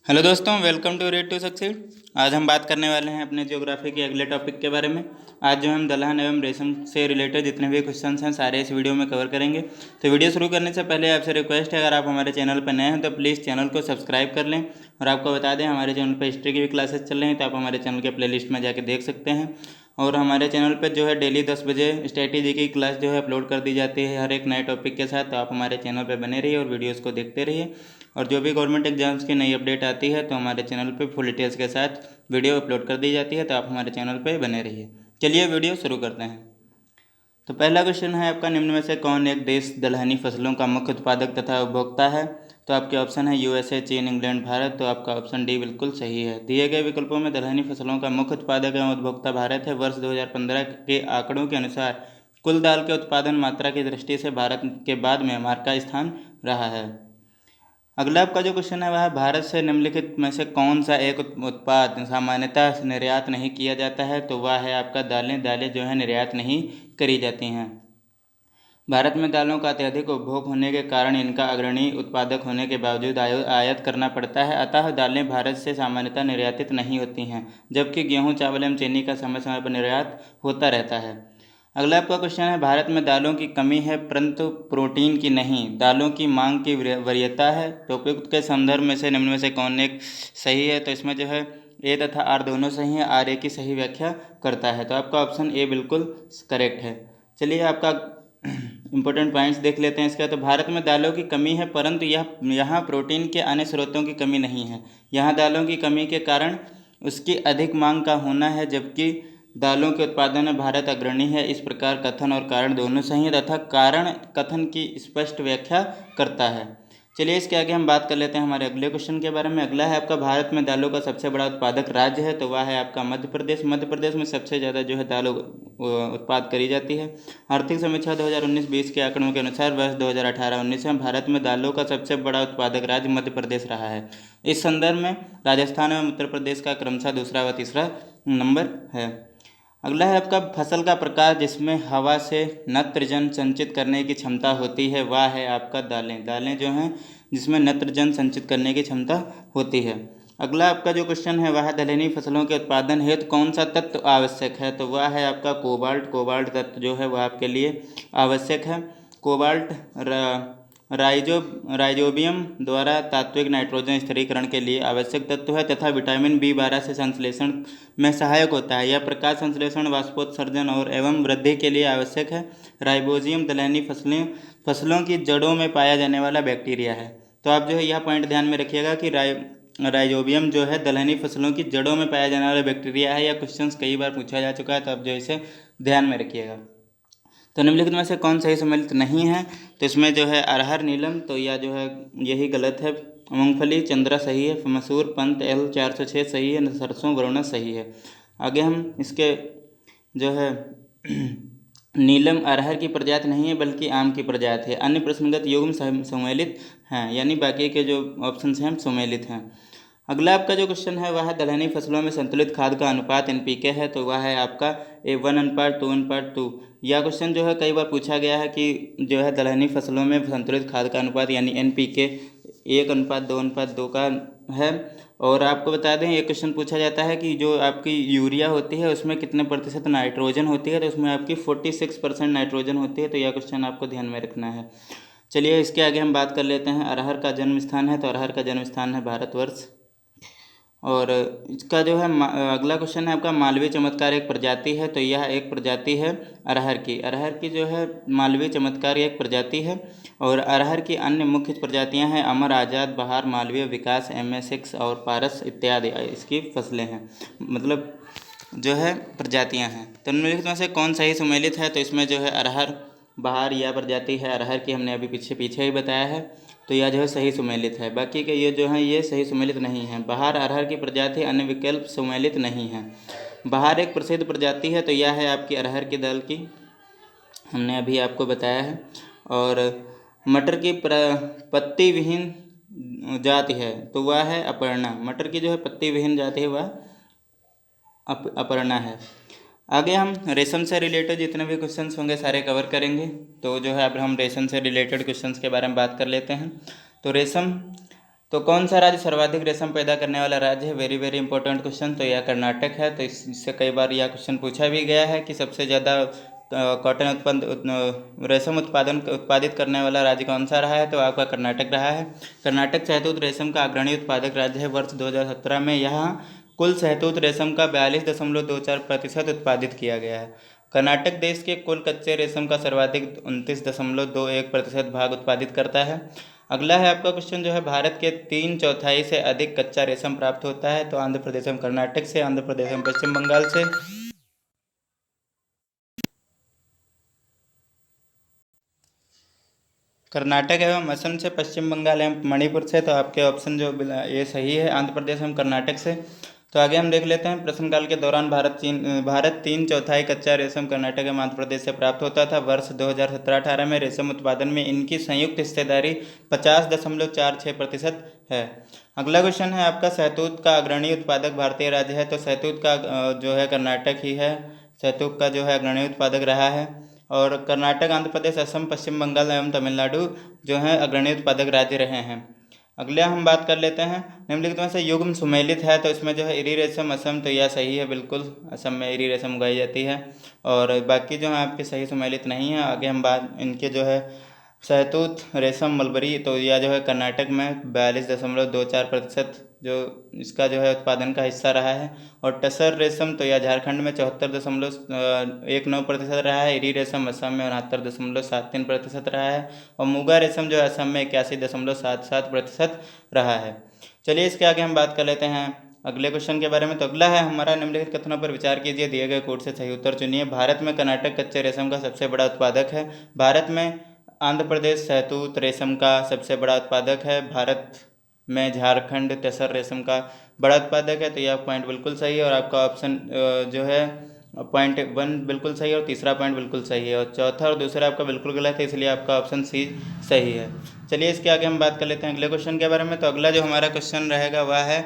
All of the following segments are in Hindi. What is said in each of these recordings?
हेलो दोस्तों, welcome to read to succeed. आज हम बात करने वाले हैं अपने ज्योग्राफी के अगले टॉपिक के बारे में। आज जो हम दलहन एवं रेशम से रिलेटेड जितने भी क्वेश्चंस हैं सारे इस वीडियो में कवर करेंगे। तो वीडियो शुरू करने से पहले आपसे रिक्वेस्ट है, अगर आप हमारे चैनल पर नए हैं तो प्लीज़ चैनल को सब्सक्राइब कर लें। और आपको बता दें, हमारे चैनल पर हिस्ट्री की भी क्लासेस चल रही हैं, तो आप हमारे चैनल के प्लेलिस्ट में जाके देख सकते हैं। और हमारे चैनल पर जो है डेली 10 बजे स्ट्रेटेजी की क्लास जो है अपलोड कर दी जाती है हर एक नए टॉपिक के साथ। तो आप हमारे चैनल पर बने रहिए और वीडियोज़ को देखते रहिए। और जो भी गवर्नमेंट एग्जाम्स की नई अपडेट आती है तो हमारे चैनल पे फुल डिटेल्स के साथ वीडियो अपलोड कर दी जाती है, तो आप हमारे चैनल पे बने रहिए। चलिए वीडियो शुरू करते हैं। तो पहला क्वेश्चन है आपका, निम्न में से कौन एक देश दलहनी फसलों का मुख्य उत्पादक तथा उपभोक्ता है? तो आपके ऑप्शन है यूएसए, चीन, इंग्लैंड, भारत। तो आपका ऑप्शन डी बिल्कुल सही है। दिए गए विकल्पों में दलहनी फसलों का मुख्य उत्पादक एवं उपभोक्ता भारत है। वर्ष 2015 के आंकड़ों के अनुसार कुल दाल के उत्पादन मात्रा की दृष्टि से भारत के बाद म्यांमार का स्थान रहा है। अगला आपका जो क्वेश्चन है वह है, भारत से निम्नलिखित में से कौन सा एक उत्पाद सामान्यतः निर्यात नहीं किया जाता है? तो वह है आपका दालें। दालें जो है निर्यात नहीं करी जाती हैं। भारत में दालों का अत्यधिक उपभोग होने के कारण इनका अग्रणी उत्पादक होने के बावजूद आयात करना पड़ता है। अतः दालें भारत से सामान्यतः निर्यातित नहीं होती हैं, जबकि गेहूँ, चावल एवं चीनी का समय समय पर निर्यात होता रहता है। अगला आपका क्वेश्चन है, भारत में दालों की कमी है परंतु प्रोटीन की नहीं। दालों की मांग की वरीयता है। तो उपयुक्त के संदर्भ में से निम्न में से कौन एक सही है? तो इसमें जो है ए तथा आर दोनों सही हैं। आर ए की सही व्याख्या करता है। तो आपका ऑप्शन ए बिल्कुल करेक्ट है। चलिए आपका इंपॉर्टेंट पॉइंट्स देख लेते हैं इसका। तो भारत में दालों की कमी है परंतु यहाँ प्रोटीन के अन्य स्रोतों की कमी नहीं है। यहाँ दालों की कमी के कारण उसकी अधिक मांग का होना है, जबकि दालों के उत्पादन में भारत अग्रणी है। इस प्रकार कथन और कारण दोनों सही है तथा कारण कथन की स्पष्ट व्याख्या करता है। चलिए इसके आगे हम बात कर लेते हैं हमारे अगले क्वेश्चन के बारे में। अगला है आपका, भारत में दालों का सबसे बड़ा उत्पादक राज्य है। तो वह है आपका मध्य प्रदेश। मध्य प्रदेश में सबसे ज़्यादा जो है दाल उत्पाद करी जाती है। आर्थिक समीक्षा 2019-20 के आंकड़ों के अनुसार वर्ष 2018-19 में भारत में दालों का सबसे बड़ा उत्पादक राज्य मध्य प्रदेश रहा है। इस संदर्भ में राजस्थान एवं उत्तर प्रदेश का क्रमशः दूसरा व तीसरा नंबर है। अगला है आपका, फसल का प्रकार जिसमें हवा से नत्रजन संचित करने की क्षमता होती है वह है आपका दालें। दालें जो हैं जिसमें नत्रजन संचित करने की क्षमता होती है। अगला आपका जो क्वेश्चन है वह है, दलहनी फसलों के उत्पादन हेतु कौन सा तत्व आवश्यक है? तो वह है आपका कोबाल्ट। कोबाल्ट तत्व जो है वह आपके लिए आवश्यक है। कोबाल्ट राइजोबियम द्वारा तात्विक नाइट्रोजन स्थिरीकरण के लिए आवश्यक तत्व है तथा विटामिन B12 से संश्लेषण में सहायक होता है। यह प्रकाश संश्लेषण, वाष्पोत्सर्जन और एवं वृद्धि के लिए आवश्यक है। राइबोजियम दलहनी फसलों की जड़ों में पाया जाने वाला बैक्टीरिया है। तो आप जो है यह पॉइंट ध्यान में रखिएगा कि राइजोबियम जो है दलहनी फसलों की जड़ों में पाया जाने वाला बैक्टीरिया है। यह क्वेश्चन कई बार पूछा जा चुका है, तो आप जो इसे ध्यान में रखिएगा। तो निम्नलिखित में से कौन सही सम्मिलित नहीं है? तो इसमें जो है अरहर, नीलम, तो यह जो है यही गलत है। मूंगफली, चंद्रा सही है। मसूर, पंत, L406 सही है। सरसों, वरुणा सही है। आगे हम इसके जो है नीलम अरहर की प्रजाति नहीं है बल्कि आम की प्रजाति है। अन्य प्रश्नगत युग्म सम्मिलित हैं, यानी बाकी के जो ऑप्शंस हैं सम्मिलित हैं। अगला आपका जो क्वेश्चन है वह है, दलहनी फसलों में संतुलित खाद का अनुपात NPK है। तो वह है आपका 1:2:2। यह क्वेश्चन जो है कई बार पूछा गया है कि जो है दलहनी फसलों में संतुलित खाद का अनुपात यानी NPK 1:2:2 का है। और आपको बता दें, ये क्वेश्चन पूछा जाता है कि जो आपकी यूरिया होती है उसमें कितने प्रतिशत नाइट्रोजन होती है? तो उसमें आपकी 46% नाइट्रोजन होती है। तो यह क्वेश्चन आपको ध्यान में रखना है। चलिए इसके आगे हम बात कर लेते हैं, अरहर का जन्म स्थान है। तो अरहर का जन्म स्थान है भारतवर्ष। और इसका जो है अगला क्वेश्चन है आपका, मालवीय चमत्कार एक प्रजाति है। तो यह एक प्रजाति है अरहर की। अरहर की जो है मालवीय चमत्कार एक प्रजाति है। और अरहर की अन्य मुख्य प्रजातियां हैं अमर, आज़ाद, बहार, मालवीय, विकास, MS6 और पारस इत्यादि इसकी फसलें हैं, मतलब जो है प्रजातियां हैं। तो निम्नलिखित में से कौन सही सम्मिलित है? तो इसमें जो है अरहर, बहार यह प्रजाति है अरहर की, हमने अभी पीछे ही बताया है। तो यह जो है सही सम्मिलित है। बाकी के ये जो हैं ये सही सम्मिलित नहीं है। बहार अरहर की प्रजाति, अन्य विकल्प सम्मिलित नहीं है। बहार एक प्रसिद्ध प्रजाति है। तो यह है आपकी अरहर की दाल की, हमने अभी आपको बताया है। और मटर की पत्ती विहीन जाति है। तो वह है अपर्णा। मटर की जो है पत्ती विहीन जाति है वह अपर्णा है। आगे हम रेशम से रिलेटेड जितने भी क्वेश्चंस होंगे सारे कवर करेंगे। तो जो है अब हम रेशम से रिलेटेड क्वेश्चंस के बारे में बात कर लेते हैं। तो तो कौन सा राज्य सर्वाधिक रेशम पैदा करने वाला राज्य है? Very very important question. तो यह कर्नाटक है। तो इससे कई बार यह क्वेश्चन पूछा भी गया है कि सबसे ज़्यादा कॉटन रेशम उत्पादित करने वाला राज्य कौन सा रहा है? तो आपका कर्नाटक रहा है। कर्नाटक शहतूत रेशम का अग्रणी उत्पादक राज्य है। वर्ष 2017 में यहाँ कुल शहतूत रेशम का 42.24% उत्पादित किया गया है। कर्नाटक देश के कुल कच्चे रेशम का सर्वाधिक 29.21% भाग उत्पादित करता है। अगला है आपका क्वेश्चन जो है, भारत के 3/4 से अधिक कच्चा रेशम प्राप्त होता है। तो आंध्र प्रदेश एवं कर्नाटक से, आंध्र प्रदेश एवं पश्चिम बंगाल से, कर्नाटक एवं असम से, पश्चिम बंगाल एवं मणिपुर से। तो आपके ऑप्शन जो ये सही है, आंध्र प्रदेश एवं कर्नाटक से। तो आगे हम देख लेते हैं, प्रश्नकाल के दौरान भारत 3/4 कच्चा रेशम कर्नाटक एवं आंध्र प्रदेश से प्राप्त होता था। वर्ष 2017-18 में रेशम उत्पादन में इनकी संयुक्त हिस्सेदारी 50.46% है। अगला क्वेश्चन है आपका, शहतूत का अग्रणी उत्पादक भारतीय राज्य है। तो शहतूत का जो है कर्नाटक ही है, शहतूत का जो है अग्रणी उत्पादक रहा है। और कर्नाटक, आंध्र प्रदेश, असम, पश्चिम बंगाल एवं तमिलनाडु जो है अग्रणी उत्पादक राज्य रहे हैं। अगले हम बात कर लेते हैं, निम्नलिखित में से युग्म सुमेलित है। तो इसमें जो है इरी रेशम असम, तो यह सही है बिल्कुल, असम में इरी रेशम उगाई जाती है। और बाकी जो है आपके सही सुमेलित नहीं है। आगे हम बात इनके जो है शहतूत रेशम मलबरी, तो यह जो है कर्नाटक में 42.24% जो इसका जो है उत्पादन का हिस्सा रहा है। और टसर रेशम, तो यह झारखंड में 74.19% रहा है। इरी रेशम असम में 69.73% रहा है। और मूगा रेशम जो है असम में 81.77% रहा है। चलिए इसके आगे हम बात कर लेते हैं अगले क्वेश्चन के बारे में। तो अगला है हमारा, निम्नलिखित कथनों पर विचार कीजिए, दिए गए कोड से सही उत्तर चुनिए। भारत में कर्नाटक कच्चे रेशम का सबसे बड़ा उत्पादक है। भारत में आंध्र प्रदेश शहतूत रेशम का सबसे बड़ा उत्पादक है। भारत में झारखंड टसर रेशम का बड़ा उत्पादक है। तो यह पॉइंट बिल्कुल सही है। और आपका ऑप्शन जो है पॉइंट 1 बिल्कुल सही है और तीसरा पॉइंट बिल्कुल सही है। और चौथा और दूसरा आपका बिल्कुल गलत है, इसलिए आपका ऑप्शन सी सही है। चलिए इसके आगे हम बात कर लेते हैं अगले क्वेश्चन के बारे में। तो अगला जो हमारा क्वेश्चन रहेगा वह है,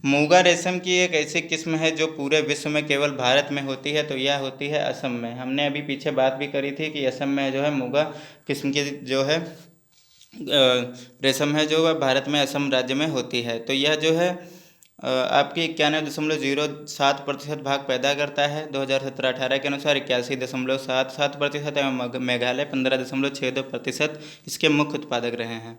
मूगा रेशम की एक ऐसी किस्म है जो पूरे विश्व में केवल भारत में होती है। तो यह होती है असम में। हमने अभी पीछे बात भी करी थी कि असम में जो है मूगा किस्म की जो है रेशम है जो वह भारत में असम राज्य में होती है। तो यह जो है आपकी 91.07% भाग पैदा करता है 2017-18 के अनुसार। 81.77% एवं मेघालय 15.62% इसके मुख्य उत्पादक रहे हैं।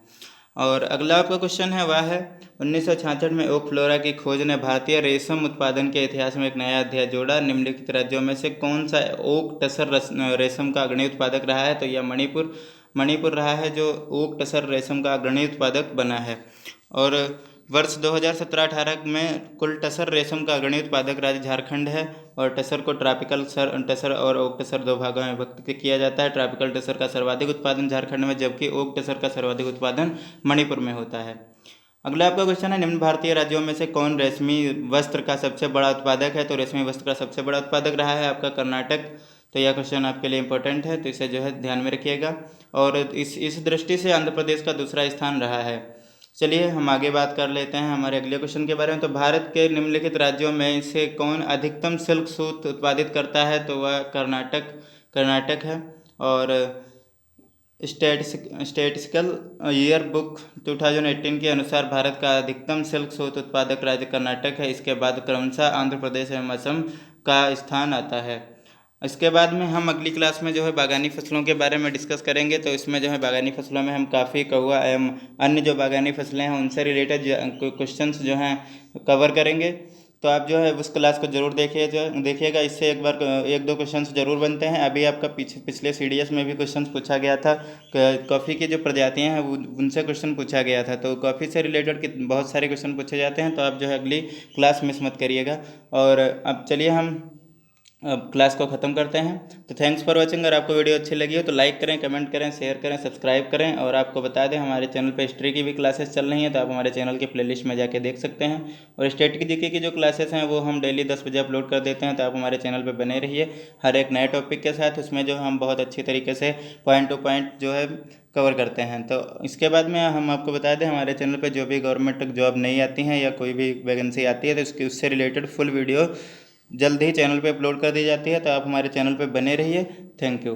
और अगला आपका क्वेश्चन है वह है, 1966 में ओक फ्लोरा की खोज ने भारतीय रेशम उत्पादन के इतिहास में एक नया अध्याय जोड़ा। निम्नलिखित राज्यों में से कौन सा ओक टसर रेशम का अग्रणी उत्पादक रहा है? तो यह मणिपुर रहा है जो ओक टसर रेशम का अग्रणी उत्पादक बना है। और वर्ष 2017-18 में कुल टसर रेशम का अग्रणी उत्पादक राज्य झारखंड है। और टसर को ट्रॉपिकल टसर और ओक टसर दो भागों में विभक्त किया जाता है। ट्रॉपिकल टसर का सर्वाधिक उत्पादन झारखंड में, जबकि ओक टसर का सर्वाधिक उत्पादन मणिपुर में होता है। अगला आपका क्वेश्चन है, निम्न भारतीय राज्यों में से कौन रेशमी वस्त्र का सबसे बड़ा उत्पादक है? तो रेशमी वस्त्र का सबसे बड़ा उत्पादक रहा है आपका कर्नाटक। तो यह क्वेश्चन आपके लिए इंपॉर्टेंट है, तो इसे जो है ध्यान में रखिएगा। और इस दृष्टि से आंध्र प्रदेश का दूसरा स्थान रहा है। चलिए हम आगे बात कर लेते हैं हमारे अगले क्वेश्चन के बारे में। तो भारत के निम्नलिखित राज्यों में से कौन अधिकतम सिल्क सूत उत्पादित करता है? तो वह कर्नाटक है। और स्टैटिस्टिकल ईयर बुक 2018 के अनुसार भारत का अधिकतम सिल्क सूत उत्पादक राज्य कर्नाटक है। इसके बाद क्रमशः आंध्र प्रदेश एवं असम का स्थान आता है। इसके बाद में हम अगली क्लास में जो है बागानी फसलों के बारे में डिस्कस करेंगे। तो इसमें जो है बागानी फसलों में हम काफ़ी कौवा एवं अन्य जो बागानी फसलें हैं उनसे रिलेटेड क्वेश्चंस जो हैं कवर करेंगे। तो आप जो है उस क्लास को जरूर देखिएगा। इससे एक दो क्वेश्चंस जरूर बनते हैं। अभी आपका पिछले CDS में भी क्वेश्चंस पूछा गया था, कॉफ़ी की जो प्रजातियां हैं उनसे क्वेश्चन पूछा गया था। तो कॉफ़ी से रिलेटेड बहुत सारे क्वेश्चन पूछे जाते हैं। तो आप जो है अगली क्लास मिस मत करिएगा। और अब चलिए हम अब क्लास को ख़त्म करते हैं। तो थैंक्स फॉर वॉचिंग। अगर आपको वीडियो अच्छी लगी हो तो लाइक करें, कमेंट करें, शेयर करें, सब्सक्राइब करें। और आपको बता दें हमारे चैनल पे हिस्ट्री की भी क्लासेस चल रही हैं, तो आप हमारे चैनल के प्लेलिस्ट में जाके देख सकते हैं। और स्टैटिक जीके की जो क्लासेस हैं वो हम डेली 10 बजे अपलोड कर देते हैं। तो आप हमारे चैनल पर बने रहिए हर एक नए टॉपिक के साथ। उसमें जो हम बहुत अच्छी तरीके से पॉइंट टू पॉइंट जो है कवर करते हैं। तो इसके बाद में हम आपको बता दें हमारे चैनल पे जो भी गवर्नमेंट जॉब नहीं आती हैं या कोई भी वैकेंसी आती है तो उससे रिलेटेड फुल वीडियो जल्द ही चैनल पे अपलोड कर दी जाती है। तो आप हमारे चैनल पे बने रहिए। Thank you.